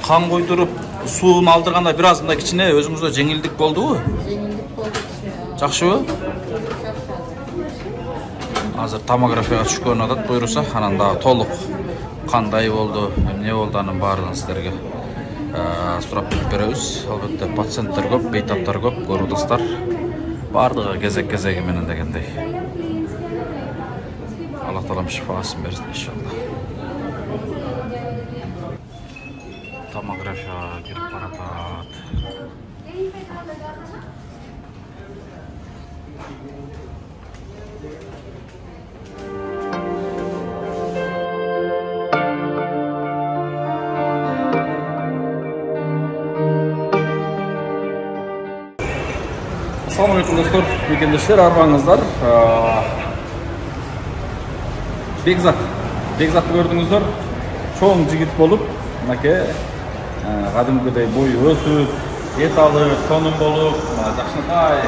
қан қойдырып, суын алдырғанда біраз мында кичине өзүңүздө жеңилдик болдубу? Жеңилдик болду. Жакшыбы? Азыр томографияга түшкөн атат буйруса, анан дагы толук кандай болду, эмне болду анын баарын сиздерге сурап беребиз. Албетте пациенттер көп, бейтаптар көп, көрүп бардыгы кезек-кезеги менен дегендей. Аллах таалам шифасын берсин иншалла. Томографияга кирип баратат. Assalamu alaikum dostlar, mekendештер, арбаңыздар. Бекзатты көрдүңүздөр. Чоң жигит болуп, мынакей кадимкидей бою өсүп, эт алып, сонун болуп, жакшынакай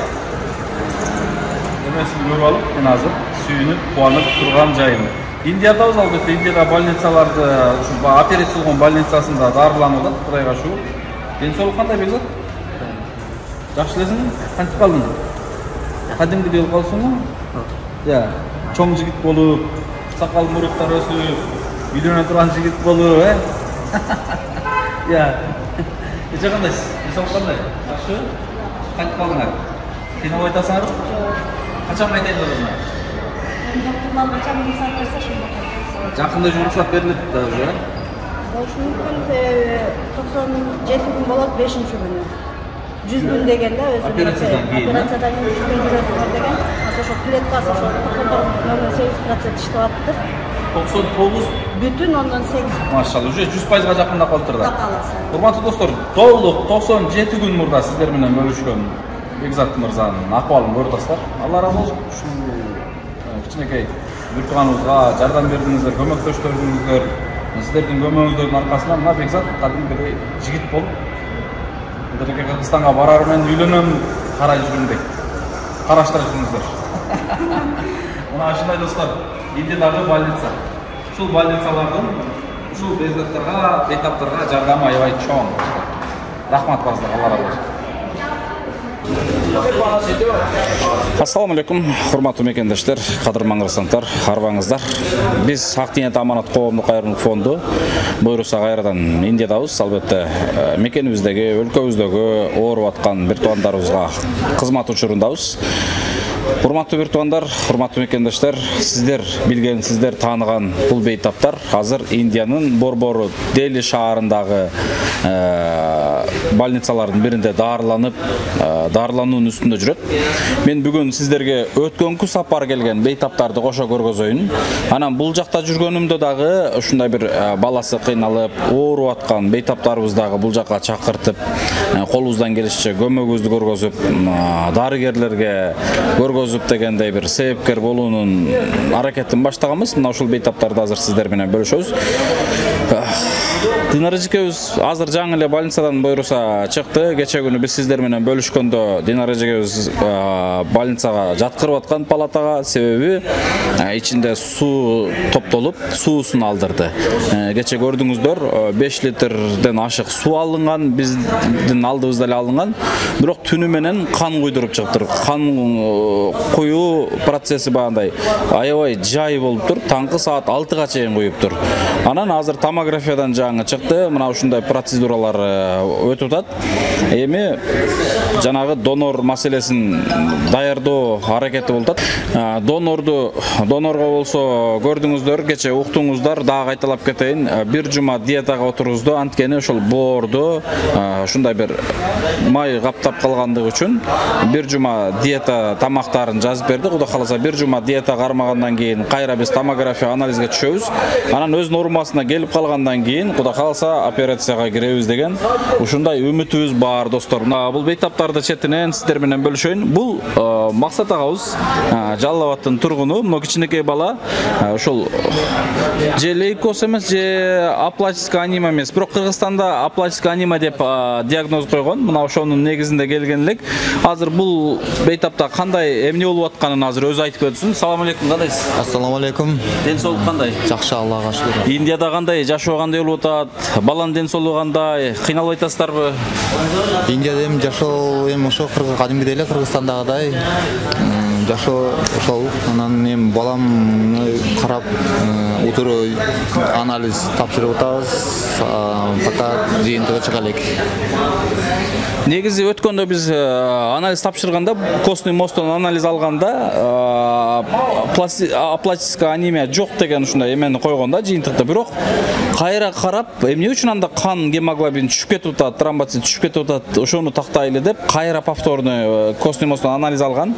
эмесин көрүп алып, мен азыр сүйүнүп, кубанып турган жайым. Индиядабыз, албетте, Индияда больницаларды, операция кылган больницасында дарыланып атат, Кудайга шүгүр. Денсаулык кандай, Бекзат? Жакшы элесиңби? Кантип калдың? Кадимкидей болуп калсыңбы? Чоң жигит болуп, сакал муруттар өсүп, үйлөнө турган жигит болуп, Эже кандайсыз? Денсаулык кандай? Жакшы? Кантип калдыңар? Кыйналып айтасыңарбы? Качан кайтайын дедиңер? Доктурлар качан рұқсат берсе шунда кайтабыз. Жакында рұқсат берилет да уже. Болушу мүмкүн 97 күн болот 5-күнү. 100 күн дегенде өзү операциядан кийин 100 күн жүрөсүңөр деген. Азыр ошо клеткасы ошо 99,8% иштеп атыптыр. 99 бүтүн ондон 8. Машалла, уже 100%га жакындап калыптыр да. Урматтуу достор, толук 97 күн мурда сиздер менен бөлүшкөн Бекзат мырзанын акыбалын көрүп атасыздар. Алла разы болсун. Ушул кичинекей бүртүганыбызга жардам бердиңиздер, көмөктөштөрүңүздөр, сиздердин көмөгүңүздөрдүн аркасында мына Бекзат кадимкидей жигит болуп, Кыргызстанга барар мен үйлөнөм карай жүргөндөй. Караштыра жүрүңүздөр. Мына ушундай достор, Индиядагы больница. Ушул больницалардын ушул Бекзаттарга, бейтаптарга жардамы аябай чоң. Рахмат барыңыздарга, Алла разы болсун. Assalamu alaikum, hurmatly mekendештер, кадырман кыргызстандықтар, арбаңыздар. Биз Ак ниет аманат коомдук кайрымдуулук фонду буйруса кайрадан Индиядабыз, албетте мекенибиздеги, өлкөбүздөгү ооруп аткан бир туугандарыбызга кызмат учурундабыз. Урматтуу бир туугандар, урматтуу мекендештер, сиздер билген, сиздер тааныган бул бейтаптар азыр Индиянын Борбору Дели шаарындагы больницалардын биринде дарылануунун үстүндө жүрөт. Мен бүгүн сиздерге өткөнкү сапар келген бейтаптарды кошо көргөзөйүн. Анан бул жакта жүргөнүмдө дагы ушундай бир баласы кыйналып, ооруп аткан бейтаптарыбыз дагы бул жакка чакыртып, колубуздан келишинче көмөгүбүздү көргөзүп, дарыгерлерге көргөзүп дегендей бир себепкер болуунун аракетин баштаганбыз. Мына ушул бейтаптарды азыр сиздер менен бөлүшөбүз. Динара эжекебиз азыр жаңы эле больницадан буйруса чыкты. Кече күнү биз сиздер менен бөлүшкөндө Динара эжекебиз больницага жаткырып аткан палатага, себеби ичинде суу топтолуп, суусун алдырды. Кече көрдүңүздөр, 5 литрден ашык суу алынган, биздин алдыбызда эле алынган, бирок түнү менен кан куйдуруп чыгыптыр. Кан куюу процесси багандай аябай жай болуптур. Таңкы саат 6-га чейин куюптур. Анан азыр томографиядан жаңы чыкты. Мына ушундай процедуралар өтүп атат. Эми жанагы донор маселесин даярдоо аракети болуп атат. Донорго болсо көрдүңүздөр, кече уктуңуздар, дагы кайталап кетейин. Бир жума диетага отургузду, анткени ошол боорду ушундай бир май каптап калгандыгы үчүн бир жума диета тамактарын жазып берди. Кудай кааласа бир жума диета кармагандан кийин кайра биз томография анализге түшөбүз. Анан өз нормасына келип калгандан кийин кудай кааласа операцияга киребиз деген ушундай үмүтүбүз бар достор. Бул бейтаптарды четинен сиздер менен бөлүшөйүн. Бул Максат агабыз, Жалал Абадтын тургуну. Мына кичинекей бала ушул же лейкоз эмес, же апластика анима эмес, бирок Кыргызстанда апластика анима деп диагноз койгон. Мына ошонун негизинде келген элек. Азыр бул бейтапта кандай эмне болуп атканын азыр өзү айтып өтсүн. Салам алейкум, кандайсыз? Ассаламу алейкум. Ден соолук кандай? Жакшы, Аллага шүгүр. Индияда кандай, жашоо кандай болуп атат? Баланын ден соолугу кандай? Кыйналып атасыздарбы? Индияда эми жашоо эми ошо кадимгидей эле Кыргызстандагыдай жашоо ошол. Анан эми баламны карап утуру анализ тапшырып атабыз. Пока жыйынтыгы чыга элек. Негизи өткөндө биз анализ тапшырганда, костный мосттон анализ алганда апластическая анемия жок деген ушундай эмени койгондо жыйынтыкта. Бирок кайра карап, эмне үчүн анда кан гемоглобин түшүп кетип атат, тромбоцит түшүп кетип атат, ошону тактайлы деп кайра повторный костный мосттон анализ алган.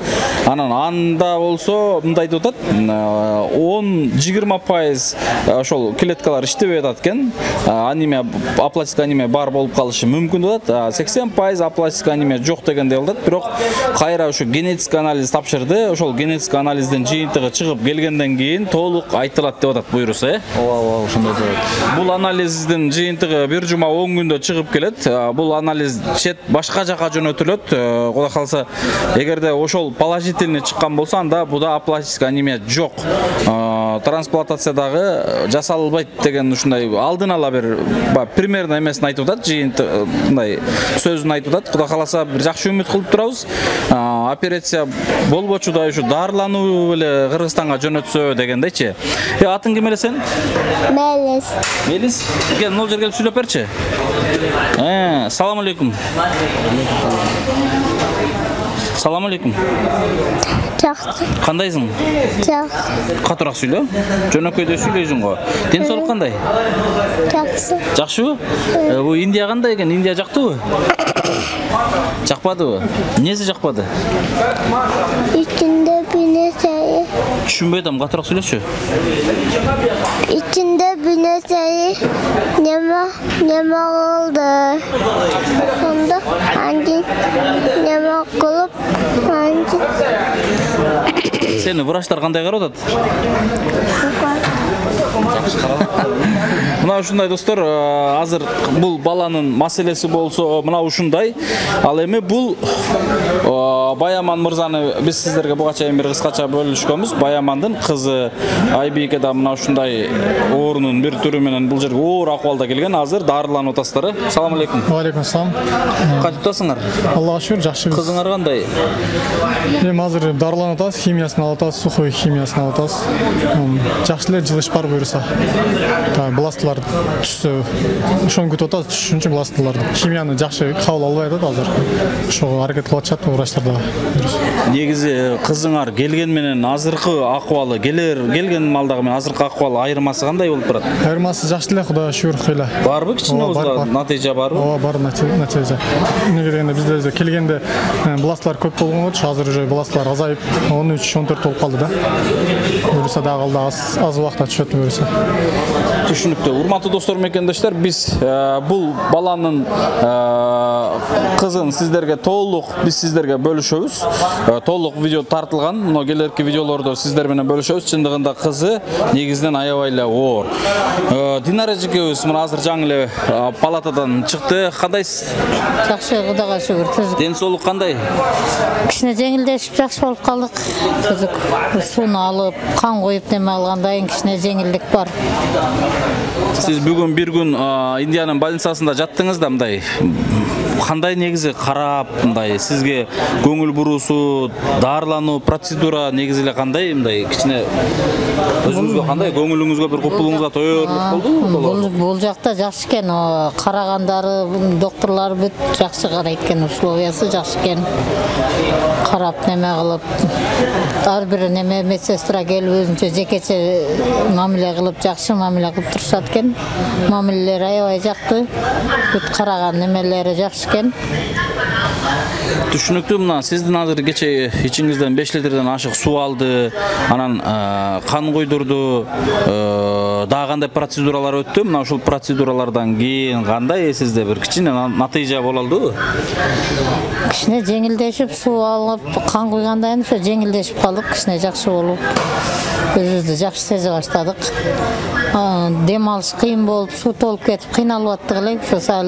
Анан анда болсо мындай деп атат, 10-20% ошол клеткалар иштебей атат экен. Анемия, апластическая анемия бар болуп калышы мүмкүн деп атат. 80% апластическая анемия жок дегенде болот. Бирок кайра ошо генетик анализ тапшырды. Ошол генетик анализден жыйынтыгы чыгып келгенден кийин толук айтылат деп атат буйруса. Ооба, ошондой болот. Бул анализдин жыйынтыгы 1 жума 10 күндө чыгып келет. Бул анализ чет башка жака жөнөтүлөт. Кудай калса, эгерде ошол положительный чыккан болсо, анда буда апластическая анемия жок. Трансплантациядагы жасалбайт деген ушундай алдын ала бир примерно эмесин айтып атат, жыйынтыгы мындай сөзүн айтып атат. Кудай каласа бир жакшы үмүт кылып турабыз. Операция болбочу да ушу дарылануу эле Кыргызстанга жөнөтсө дегендейчи. Атың ким эле сен? Мелис. Мелис? Кел, мына жерге келип сүйлөп берчи. Салам алейкум. Салам алейкум. Жакшы. Кандайсың? Жакшы. Катыраак сүйлө. Жөнөкөйдө сүйлөйсүң го. Ден соолук кандай? Жакшы. Жакшыбы? Бу Индия кандай экен? Индия жактыбы? Жакпадыбы? Эмнеси жакпады? İçinde bir neseyi. Түшүнбөй атам, катыраак сүйлөчү. İçinde bir neseyi. Neme oldu. Sonunda hangi neme kılıp hangi. Сени врачтар кандай карап атат? Мына ушундай достор, азыр бул баланын маселеси болсо мына ушундай. Ал эми бул Баяман мырзаны биз сиздерге буга чейин бир кыскача бөлүшкөнбүз. Баямандын кызы Айбике да мына ушундай оорунун бир түрү менен бул жерге оор акыбалда келген. Азыр дарыланып атасыздар. Салам алейкум. Алейкум салам. Кантип атасыңар? Аллага шүгүр, жакшы. Кызыңар кандай? Эми азыр дарыланып атабыз, химиясын алып атабыз, сухой химиясын алып атабыз. Жакшы эле жылыш бар буюрса. Бластлар түшсө, ошону күтүп атабыз, түшүнчү бластларды. Химияны жакшы кабыл албай атат азыр. Ошого аракет кылып атышат врачтар да. Негизи кызыңар келген менен азыркы акыбалы, келген малдагы менен азыркы акыбалы айырмасы кандай болуп турат? Айырмасы жакшы эле, Кудайга шүгүр кыйла. Барбы кичине болсо натыйжа барбы? Ооба, бар натыйжа. Эмнеге дегенде бизде келгенде бластлар көп болгон болчу, азыр уже бластлар азайып 13-14 болуп калды да. Буюрса дагы аз убакта түшөт буюрса. Түшүнүктүү. Урматтуу достор, мекендештер, биз бул баланын кызын сиздерге толук биз сиздерге бөлүшөбүз. Толук видео тартылган. Мына келерки видеолордо сиздер менен бөлүшөбүз. Чындыгында кызы негизинен аябай эле оор. Динара эжекебиз мына азыр жаңы эле палатадан чыкты. Кандайсыз? Жакшы, Кудайга шүгүр. Түзүк. Ден соолук кандай? Кичине жеңилдешип жакшы болуп калдык. Түзүк. Сууну алып, кан коюп неме алгандан кийин кичине жеңилдик бар. Сиз бүгүн бир күн Индиянын больницасында жаттыңыз да, мындай кандай негизи карап, мындай сизге көңүл буруусу, дарылануу процедура негизи эле кандай, мындай кичине өзүңүзгө кандай, көңүлүңүзгө бир купулуңузга тоёрлук болдубу? Бул жакта жакшы экен, карагандары, докторлор бүт жакшы карайт экен, условиясы жакшы экен. Карап неме кылып, ар бир неме медсестра келип өзүнчө жекече мамиле кылып, жакшы мамиле кылып турушат экен. Мамилелери аябай жакты. Бүт караган немелери жакшы экен. Түшүнүктүү. Мына сиздин азыр кече ичиңизден 5 литрден ашык суу алды, анан кан койдурду, дагы кандай процедуралар өттү? Мына ушул процедуралардан кийин кандай сизде бир кичине натыйжа боло алдыбы? Кичине жеңилдешип, суу алып, кан куйгандан кийин жеңилдешип калдык, кичине жакшы болуп, өзүбүздү жакшы сезе баштадык. Dem alış kıyın bolup, su tolup ketip kıynalıp attık elek. Sal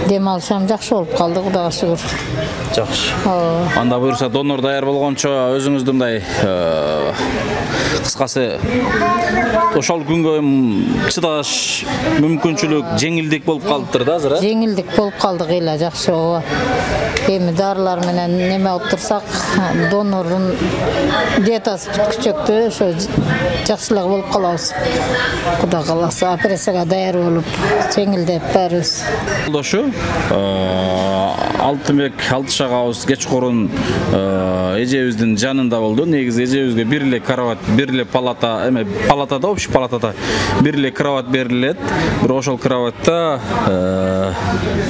dem alışam жақсы болуп калды, Кудайга шүгүр. Жакшы. Анда буюрса донор даяр болгончо өзүңүздү мындай кыскасы ошол күнгө чыдаш мүмкүнчүлүк жеңилдик болуп калыптыр да азыр, Жеңилдик болуп калдык эле, жакшы ооба. Эми дарылар менен неме алып турсак, донордун диетасы бүткүчөктү, ошо жакшылык болуп калабыз. Кудай кааласа, операцияга даяр болуп, жеңилдеп баарыбыз. Жолдошу Алтынбек Алтышагабыз кечкурун эжебиздин жанында болду. Негизи эжебизге бир эле кровать, бир эле палата, палатада, общий палатада бир эле кровать берилет. Бирок ошол кроватта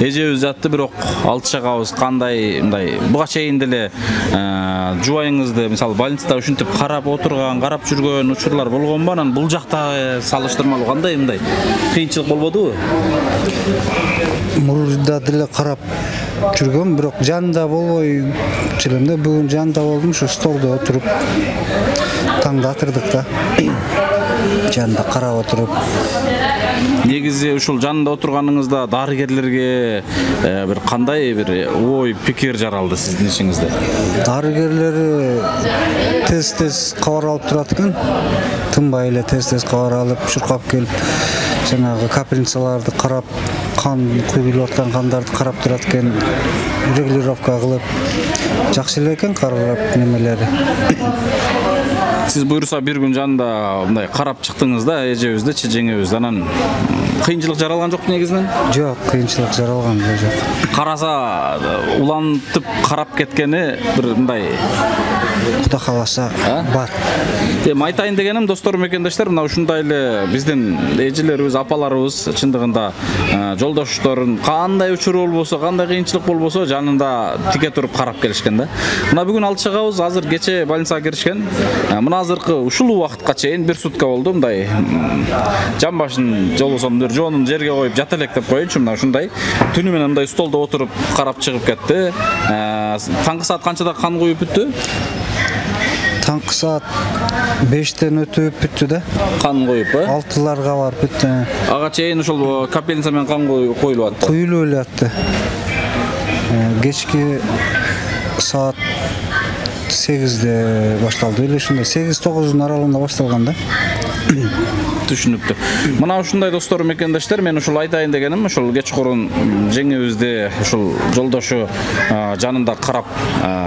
эжебиз жатты, бирок Алтышагабыз кандай мындай буга чейин деле жубайыңызды мисалы больницада ушинтип карап отурган, карап жүргөн учурлар болгонбу? Анан бул жакта салыштырмалуу кандай мындай кыйынчылык болбодубу? Мурда деле карап жүргөм, бирок жанында болбой жүрөм да. Бүгүн жанында болдум, ушу столдо отуруп таңда атырдык да. Жанында карап отуруп. Негизи ушул жанында отурганыңызда дарыгерлерге бир кандай бир ой, пикир жаралды сиздин ичиңизде? Дарыгерлер тез кабар алып турат экен. Тынбай эле тез кабар алып, чуркап келип, жанагы капельницаларды карап, кан куюлуп аткан кандарды карап турат экен, регулировка кылып. Жакшы эле экен карап немелери. Сиз буюрса бир күн жанында мындай карап чыктыңыз да эжебизди, жеңебизди. Анан кыйынчылык жаралган жок негизинен? Жок, кыйынчылык жаралган жок. Караса улантып карап кеткени бир мындай Кудай кааласа бар. Эми айтайын дегеним, достор мекендештер, мына ушундай эле биздин эжелерибиз, апаларыбыз чындыгында жолдошторун кандай учур болбосо, кандай кыйынчылык болбосо жанында тике туруп карап келишкен да. Мына бүгүн Алтышагабыз азыр кече больницага киришкен. Мына азыркы ушул убакытка чейин бир сутка болду, мындай жан башын жолбосом жоонун жерге коюп жата элек деп коеюнчу. Мына ушундай түнү менен мындай столдо отуруп карап чыгып кетти. Таңкы саат канчада кан куюп бүтү? Таңкы саат 5-тен өтүп бүттү да. Кан коюп, 6-ларга барып бүттү. Ага чейин ушул капельница менен кан коюлуп атты. Куюлуп эле атты. Кечки саат 8-де башталды. Эле ушундай 8-9-дун аралыгында башталган да. Түшүнүктүү. Мына ушундай достор мекендештер, мен ушул айтайын дегеним, ушул кечкурун жеңебизди ушул жолдошу жанында карап,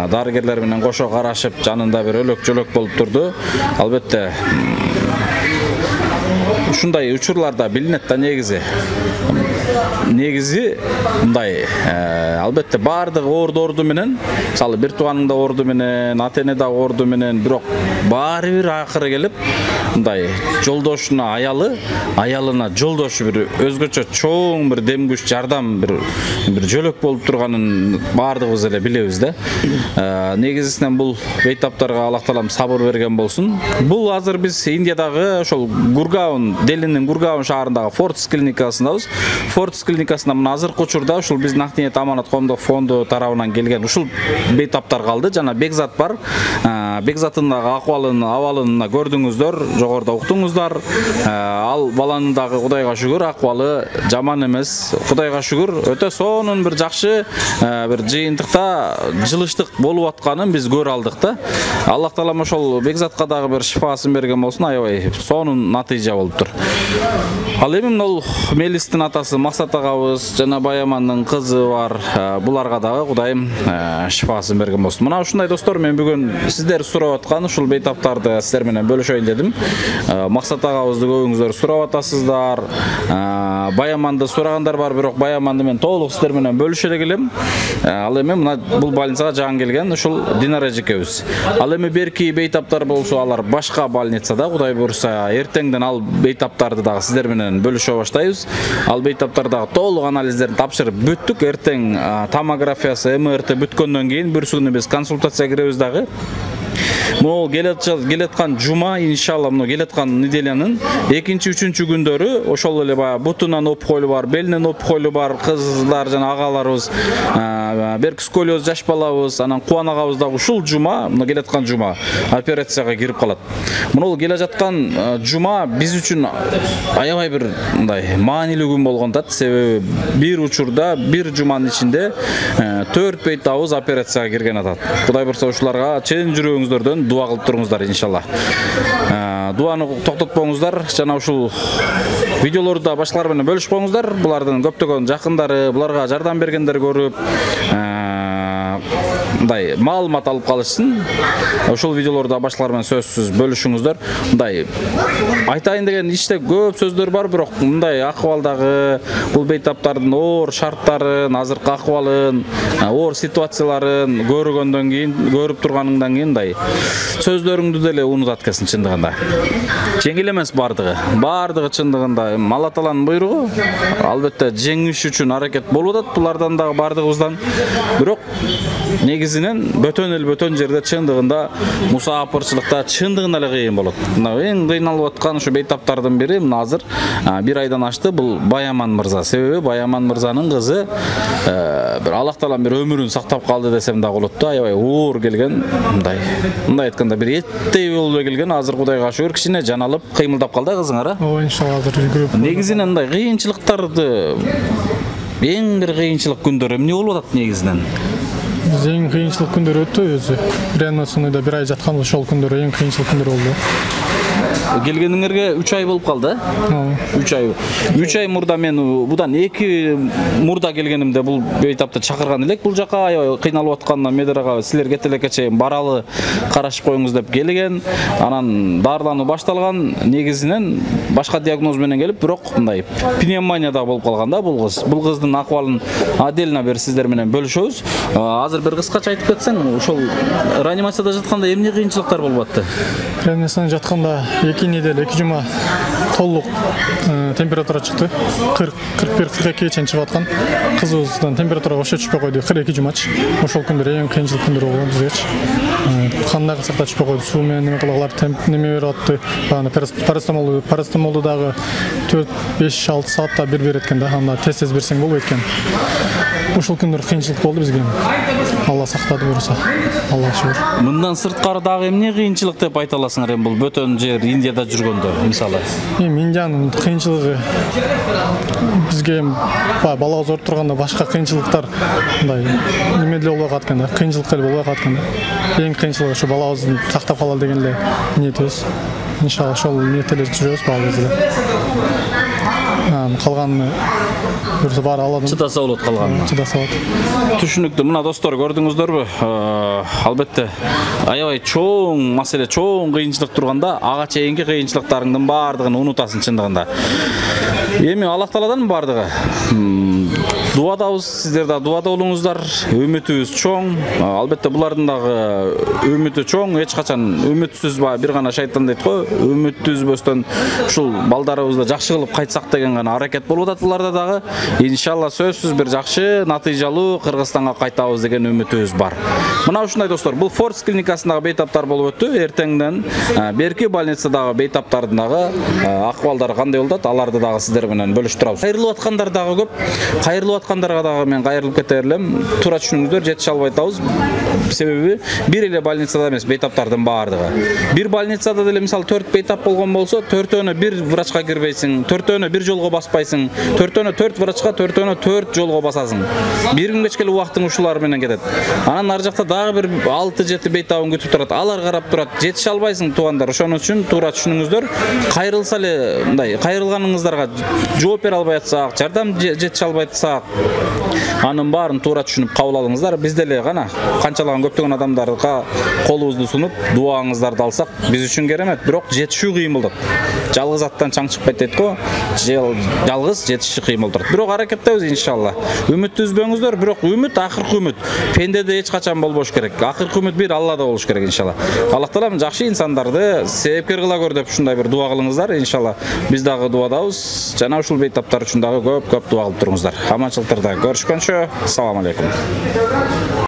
дарыгерлер менен кошо карашып, жанында бир өлөк-жөлөк болуп турду. Албетте ушундай учурларда билинет да негизи мындай албетте баардык оордорду менен, мисалы бир тууганыңда оорду менен, ата-энеде оорду менен, бирок баары бир акыры келип мындай жолдошуна аялына жолдошу бир өзгөчө чоң бир демгүч жардам, бир жөлөк болуп турганын баардыгыбыз эле билебиз да. Негизинен бул бейтаптарга Аллах Таалам сабыр берген болсун. Бул азыр биз Индиядагы ошол Гургаон, Делинин Гургаон шаарындагы Фортис клиникасындабыз. Фортис клиникасында мына азыркы учурда ушул биздин Акниет Аманат коомдук фонду тарабынан келген ушул бейтаптар калды. Жана Бекзат бар. Бекзаттын дагы абалын көрдүңүздөр, жогоруда уктуңуздар. Ал баланын дагы Кудайга шүгүр акыбалы жаман эмес. Кудайга шүгүр, өтө сонун бир жакшы бир жыйынтыкта жылыштык болуп атканын биз көрө алдык да. Аллах Таалам ошол Бекзатка дагы бир шифасын берген болсун, аябай сонун натыйжа болуптур. Ал эми мына Мелистин атасы Максат агабыз жана Баямандын кызы бар. Буларга дагы Кудайым шифасын берген болсун. Мына ушундай достор, мен бүгүн сиздер сурап аткан ушул бейтаптарды сиздер менен бөлүшөйүн дедим. Максат агабызды көбүңүздөр сурап атасыздар. Баяманды сурагандар бар, бирок Баяманды мен толук сиздер менен бөлүшө эле келем. Ал эми мына бул больницага жаңы келген ушул Динара эжекебиз. Ал эми берки бейтаптар болсо алар башка больницада, Кудай буйрса эртеңден ал бейтаптарды дагы сиздер менен бөлүшө баштайбыз. Ал бейтаптардагы толук анализдерин тапшырып бүттүк. Эртең томографиясы, МРТ бүткөндөн кийин бүрсүгүнү биз консультация киребиз дагы. Могу келеткан жума иншалла мына келеткан неделянын 2-3 күндөрү ошол эле баягы бутунан опухолу бар, белинен опухолу бар кыздар жана агаларыбыз, берксколиоз жаш балабыз, анан Кубан агабыз дагы ушул жума, мына келеткан жума операцияга кирип калат. Мына келе жаткан жума биз үчүн аябай бир мындай маанилүү күн болгон да, себеби бир учурда бир жуманын ичинде 4 бейтабыз операцияга кирген атат. Кудай бурса ушуларга чын жүрөгүңүздөрдөн дуа кылып туруңуздар иншалла. Дуаны токтотпоңуздар, жана ушул видеолорду да башкалар менен бөлүшүп коюңуздар. Булардын көптөгөн жакындары, буларга жардам бергендер көрүп, мындай маалымат алып калышсын. Ошол видеолорду башкалар менен сөзсүз бөлүшүңүздөр. Мындай айтайын деген ичте көп сөздөр бар, бирок мындай акыбалдагы бул бейтаптардын оор шарттарын, азыркы акыбалын, оор ситуацияларын көргөндөн кийин, көрүп турганыңдан кийин мындай сөздөрүңдү деле унутат экенсиң чындыгында. Жеңил эмес бардыгы. Бардыгы чындыгында Алла Тааланын буйругу. Албетте жеңиш үчүн аракет болуп атат булардан дагы бардыгыбыздан. Бирок негизинен бөтөн жерде чындыгында мусаапырчылыкта чындыгында эле кыйын болот. Мына эң кыйналып аткан ушу бейтаптардын бири мына азыр 1 айдан ашты бул Баяман мырза. Себеби Баяман мырзанын кызы бир Алла Таалам бир өмүрүн сактап калды десем да болот да. Аябай оор келген, мындай айтканда бир эттей болуп келген, азыр Кудайга шүгүр кичине жаналып кыймылдап калды кызыңар. Иншалла азыр жүгүрүп. Негизинен мындай кыйынчылыктарды эң бир кыйынчылык күндөр эмне болуп атат негизинен? Биз эң кыйынчылык күндөр өттү өзү. Реанимацияда 1 ай жаткан ошол күндөр эң кыйынчылык күндөр болду. Келгениңерге 3 ай болуп калды. 3 ай мурда мен будан 2 мурда келгенимде бул бейтапты чакырган элек бул жака, аябай кыйналып аткандан Медерага силер кетелекке чейин баралы карашып коюңуз деп келген. Анан дарылануу башталган. Негизинен башка диагноз менен келип, бирок мындай пневмония да болуп калган да бул кыз. Бул кыздын акыбалын отдельно бир сиздер менен бөлүшөбүз. Азыр бир кыскача айтып кетсең, ошол реанимацияда жатканда эмне кыйынчылыктар болуп атты? Реанимацияда жатканда 2 неделе, 2 жума толук температура чыкты. 41-42 чейин чыгып аткан. Кызыбыздан температура вообще түшпөй койду. 42 жумач. Ошол күндөр эң кыйынчылык күндөр болгон бизгечи. Кандай кылсак да түшпөй койду. Суу менен неме кылагылар, неме берип атты. Парацетамолду дагы 4-5-6 саатта бир берет экен да. Анда тез берсең болбойт экен. Ушул күндөр кыйынчылык болду бизге. Алла сактады буюрса. Алла шүгүр. Мындан сырткары дагы эмне кыйынчылык деп айта аласыңар эми бул бөтөн жер Индияда жүргөндө мисалы? Индиянын кыйынчылыгы бизге бала ооруп турганда башка кыйынчылыктар мындай неме деле болбой калат экен да. Кыйынчылык деле болбой калат экен да. Эң кыйынчылыгы ушу балабызды сактап калалы деген эле ниетибиз. Иншалла ошол ниетте жүрөбүз балабызды. Калганы Көрсө баары Алладын чыдаса болот калганына. Чыдаса болот. Түшүнүктүү. Мына достор, көрдүңүздөрбү? Албетте аябай чоң маселе, чоң кыйынчылык турганда ага чейинки кыйынчылыктарыңдын баардыгын унутасың чындыгында. Эми Алла Тааладан баардыгы. Дуадабыз, сиздер да дуада болуңуздар. Үмүтүбүз чоң. Албетте булардын дагы үмүтү чоң. Эч качан үмүтсүз бир гана шайтан дейт го. Үмүттү үзбөстөн ушул балдарыбызды жакшы кылып кайтсак деген гана аракет болуп атат буларда дагы. Иншалла сөзсүз бир жакшы натыйжалуу Кыргызстанга кайтабыз деген үмүтүбүз бар. Мына ушундай достор, бул Форс клиникасындагы бейтаптар болуп өттү. Эртеңден берки больницадагы бейтаптардын дагы акыбалдары кандай болот, аларды дагы сиздер менен бөлүшүп турабыз. Кайрылып аткандар дагы көп. Кайрылып аткандарга дагы мен кайрылып кете берлем. Туура түшүнүңүздөр, жетише албай атабыз. Себеби бир эле больницада эмес бейтаптардын баардыгы. Бир больницада деле мисалы 4 бейтап болгон болсо, 4-өнө бир врачка кирбейсиң, 4-өнө бир жолго баспайсың, 4-өнө 4 врачка, 4-өнө 4 жолго басасың. Бир күн кечкеле убактың ушулар менен кетет. Анан ар жакта дагы бир 6-7 бейтабын күтүп турат. Алар карап турат. Жетише албайсың туугандар. Ошон үчүн туура түшүнүңүздөр. Кайрылса эле мындай кайрылганыңыздарга жооп бере албай атсак, жардам жетише албай атсак, анын баарын туура түшүнүп кабыл алыңыздар. Биз деле гана канчалаган көптөгөн адамдарга колубузду сунуп, дуаңыздарды алсак, биз үчүн керемет. Бирок жетишүү кыйын болот. Жалгыз аттан чаң чыкпайт дейт го. Жалгыз жетиши кыйын болот. Бирок аракеттебиз иншалла. Үмүттү үзбөңүздөр, бирок үмүт акыркы үмүт. Пендеде эч качан болбош керек. Акыркы үмүт бир Аллада болуш керек иншалла. Аллах Таалам жакшы инсандарды себепкер кыла көр деп ушундай бир дуа кылыңыздар. Иншалла биз дагы дуадабыз. Жана ушул бейтаптар үчүн дагы көп дуа кылып туруңуздар. Аманчылыктарда көрүшкөнчө, салам алейкум.